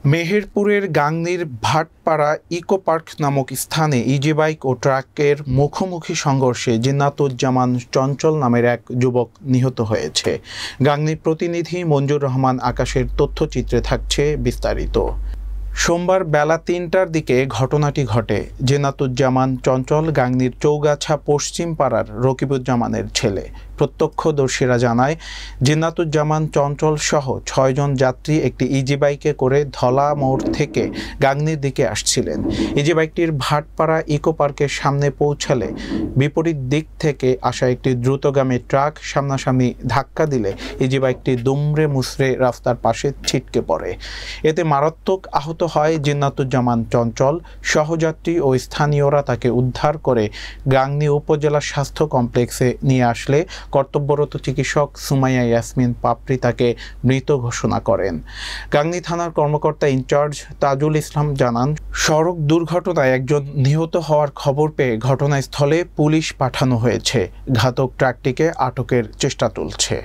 মেহেরপুরের গাংনীর Bhatpara eco park নামক স্থানে ইজি বাইক ও ট্রাকের মুখোমুখি সংঘর্ষে জিন্নাতুজ্জামান চঞ্চল নামের এক যুবক নিহত হয়েছে। গাংনীর প্রতিনিধি মঞ্জুর রহমান আকাশের তথ্যচিত্রে থাকছে বিস্তারিত। সোমবার বেলা ৩টার দিকে ঘটনাটি ঘটে। জিন্নাতুজ্জামান চঞ্চল গাংনীর চৌগাছা পশ্চিম পাড়ার রকিবুজ্জামানের ছেলে। প্রত্যক্ষদর্শীরা জানায়, জিন্নাতুজ্জামান চঞ্চল সহ ৬ জন যাত্রী একটি ইজি বাইকে করে ধলা মোড় থেকে গাংনীর দিকে আসছিলেন। ইজি বাইকটির ভাটপাড়া ইকো পার্কের সামনে পৌঁছালে বিপরীত দিক থেকে আসা একটি দ্রুতগামী ট্রাক সামনাসামনি ধাক্কা দিলে ইজি বাইকটি দুমড়ে মুচড়ে রাস্তার পাশে ছিটকে পড়ে। এতে মারাত্মক আহত হয় জিন্নাতুজ্জামান চঞ্চল। সহযাত্রী ও স্থানীয়রা তাকে উদ্ধার করে গাংনী উপজেলা স্বাস্থ্য কমপ্লেক্সে নিয়ে আসলে কর্তব্যরত চিকিৎসক সুমাইয়া ইয়াসমিন পাপড়ি তাকে মৃত ঘোষণা করেন। গাংনী থানার কর্মকর্তা ইনচার্জ তাজুল ইসলাম জানান, সড়ক দুর্ঘটনায় একজন নিহত হওয়ার খবর পেয়ে ঘটনাস্থলে পুলিশ পাঠানো হয়েছে। ঘাতক ট্রাকটিকে আটকের চেষ্টা চলছে।